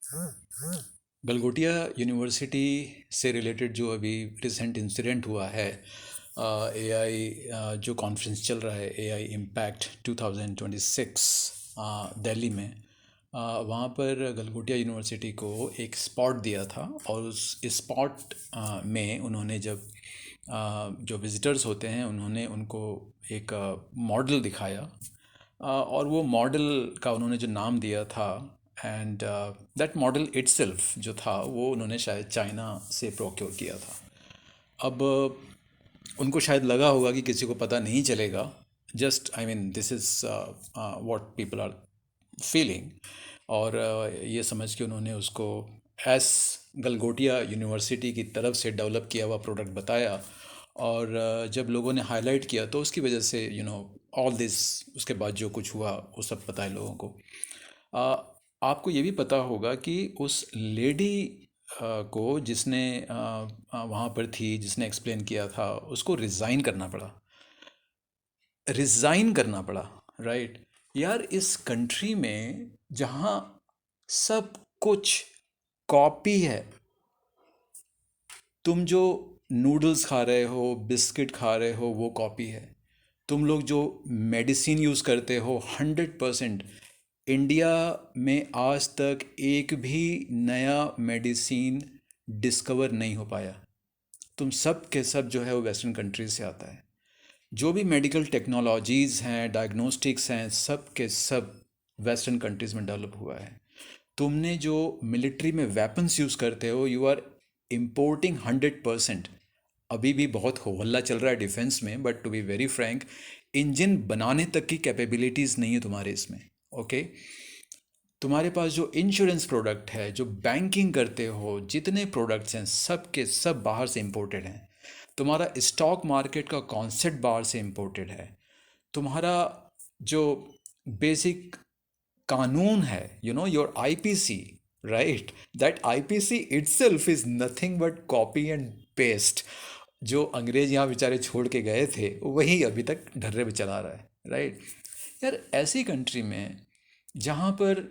Galgotia university से related जो अभी रिसेंट इंसिडेंट हुआ है, एआई जो कॉन्फ्रेंस चल रहा है, एआई इम्पैक्ट 2026 दिल्ली में, वहाँ पर गलगोटिया यूनिवर्सिटी को एक स्पॉट दिया था। और उस स्पॉट में उन्होंने जब जो विजिटर्स होते हैं उन्होंने उनको एक मॉडल दिखाया, और वो मॉडल का उन्होंने जो नाम दिया था, एंड दैट मॉडल इटसेल्फ जो था वो उन्होंने शायद चाइना से प्रोक्योर किया था। अब उनको शायद लगा होगा कि किसी को पता नहीं चलेगा, just I mean this is what people are feeling. और ये समझ के उन्होंने उसको एस गलगोटिया यूनिवर्सिटी की तरफ से डेवलप किया हुआ प्रोडक्ट बताया। और जब लोगों ने हाईलाइट किया तो उसकी वजह से ऑल दिस, उसके बाद जो कुछ हुआ वो सब पता है लोगों को। आ, आपको ये भी पता होगा कि उस लेडी को जिसने वहाँ पर थी, जिसने एक्सप्लेन किया था, उसको रिज़ाइन करना पड़ा। रिज़ाइन करना पड़ा, राइट। यार, इस कंट्री में जहाँ सब कुछ कॉपी है, तुम जो नूडल्स खा रहे हो, बिस्किट खा रहे हो, वो कॉपी है। तुम लोग जो मेडिसिन यूज़ करते हो, 100% इंडिया में आज तक एक भी नया मेडिसिन डिस्कवर नहीं हो पाया। तुम सब के सब जो है वो वेस्टर्न कंट्रीज से आता है। जो भी मेडिकल टेक्नोलॉजीज़ हैं, डायग्नोस्टिक्स हैं, सब के सब वेस्टर्न कंट्रीज़ में डेवलप हुआ है। तुमने जो मिलिट्री में वेपन्स यूज़ करते हो, यू आर इम्पोर्टिंग 100%। अभी भी बहुत हो हल्ला चल रहा है डिफेंस में, but to be very frank, engine बनाने तक की कैपेबिलिटीज़ नहीं है तुम्हारे इसमें। ओके। तुम्हारे पास जो इंश्योरेंस प्रोडक्ट है, जो बैंकिंग करते हो, जितने प्रोडक्ट्स हैं सब के सब बाहर से इंपोर्टेड हैं। तुम्हारा स्टॉक मार्केट का कॉन्सेप्ट बाहर से इंपोर्टेड है। तुम्हारा जो बेसिक कानून है, your IPC, right, that IPC itself is nothing but copy and paste. जो अंग्रेज यहाँ बेचारे छोड़ के गए थे वही अभी तक ढर्रे पे चला रहा है, राइट। यार, ऐसी कंट्री में जहाँ पर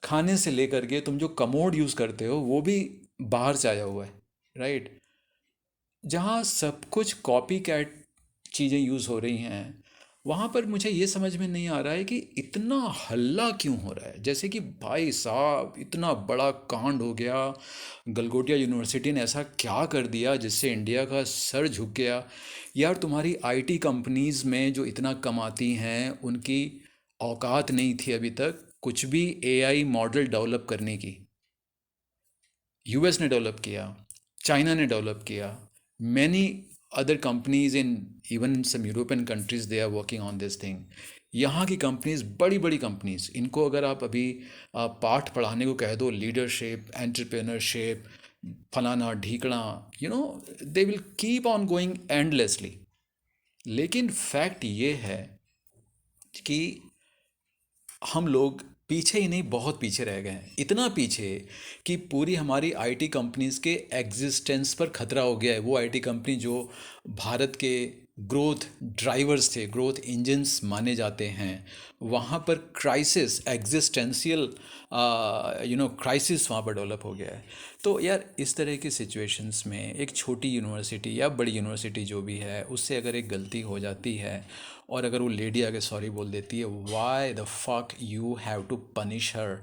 खाने से लेकर के तुम जो कमोड यूज़ करते हो वो भी बाहर से आया हुआ है, राइट। जहाँ सब कुछ कॉपी कैट चीज़ें यूज़ हो रही हैं, वहाँ पर मुझे ये समझ में नहीं आ रहा है कि इतना हल्ला क्यों हो रहा है। जैसे कि भाई साहब, इतना बड़ा कांड हो गया, गलगोटिया यूनिवर्सिटी ने ऐसा क्या कर दिया जिससे इंडिया का सर झुक गया। यार, तुम्हारी आईटी कंपनीज़ में जो इतना कमाती हैं उनकी औकात नहीं थी अभी तक कुछ भी एआई मॉडल डेवलप करने की। यूएस ने डेवलप किया, चाइना ने डेवलप किया, many other companies in even some European countries they are working on this thing. यहाँ की कंपनीज, बड़ी बड़ी कंपनीज, इनको अगर आप अभी पाठ पढ़ाने को कह दो, लीडरशिप, एंटरप्रेन्योरशिप, फलाना ढीकना, they will keep on going endlessly. लेकिन फैक्ट ये है कि हम लोग पीछे ही नहीं, बहुत पीछे रह गए हैं। इतना पीछे कि पूरी हमारी आईटी कंपनीज़ के एग्जिस्टेंस पर खतरा हो गया है। वो आईटी कंपनी जो भारत के ग्रोथ ड्राइवर्स थे, ग्रोथ इंजन्स माने जाते हैं, वहाँ पर क्राइसिस, एग्जिस्टेंशियल क्राइसिस वहाँ पर डेवलप हो गया है। तो यार, इस तरह की सिचुएशंस में एक छोटी यूनिवर्सिटी या बड़ी यूनिवर्सिटी जो भी है, उससे अगर एक गलती हो जाती है और अगर वो लेडी आगे सॉरी बोल देती है, why the fuck you have to punish her.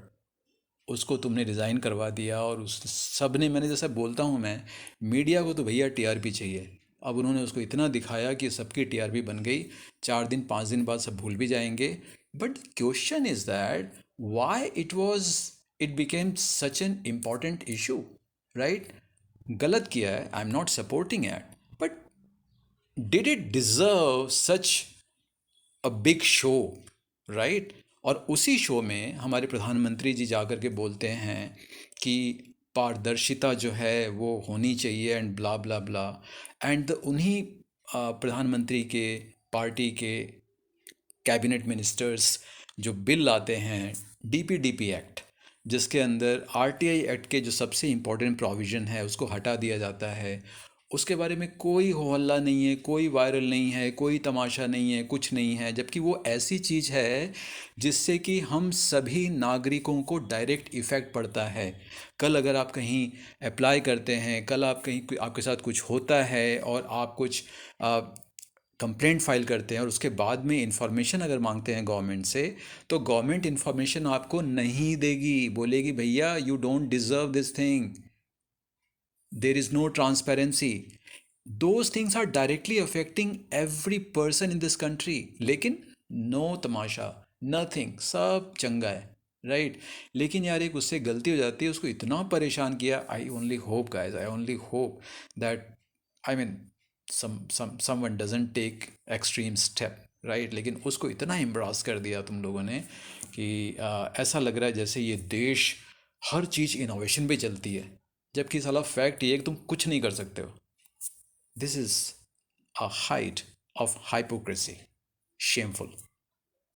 उसको तुमने रिज़ाइन करवा दिया और उस सब ने, मैंने जैसा बोलता हूँ मैं, मीडिया को तो भैया टीआरपी चाहिए। अब उन्होंने उसको इतना दिखाया कि सबकी टीआरपी बन गई। 4 दिन 5 दिन बाद सब भूल भी जाएंगे। But question is that why it became such an important issue, right. गलत किया है, I am not supporting at, but did it deserve such a big show, right. और उसी शो में हमारे प्रधानमंत्री जी जाकर के बोलते हैं कि पारदर्शिता जो है वो होनी चाहिए, and blah blah blah. And उन्हीं प्रधानमंत्री के पार्टी के कैबिनेट मिनिस्टर्स जो बिल लाते हैं, डीपीडीपी एक्ट, जिसके अंदर आरटीआई एक्ट के जो सबसे इम्पोर्टेंट प्रोविज़न है उसको हटा दिया जाता है। उसके बारे में कोई हो हल्ला नहीं है, कोई वायरल नहीं है, कोई तमाशा नहीं है, कुछ नहीं है, जबकि वो ऐसी चीज़ है जिससे कि हम सभी नागरिकों को डायरेक्ट इफ़ेक्ट पड़ता है। कल अगर आप कहीं अप्लाई करते हैं, कल आप कहीं आपके साथ कुछ होता है और आप कुछ कंप्लेंट फाइल करते हैं और उसके बाद में इंफॉर्मेशन अगर मांगते हैं गवर्नमेंट से, तो गवर्नमेंट इंफॉर्मेशन आपको नहीं देगी, बोलेगी भैया you don't deserve this thing, there is no transparency. Those things are directly affecting every person in this country, लेकिन नो तमाशा, नथिंग, सब चंगा है, राइट। लेकिन यार एक उससे गलती हो जाती है, उसको इतना परेशान किया। I only hope guys, I only hope that, I mean, someone doesn't take extreme step, right. लेकिन उसको इतना एम्ब्रास कर दिया तुम लोगों ने कि ऐसा लग रहा है जैसे ये देश हर चीज़ इनोवेशन पे चलती है, जबकि साला फैक्ट ये है कि तुम कुछ नहीं कर सकते हो। This is a height of hypocrisy, shameful.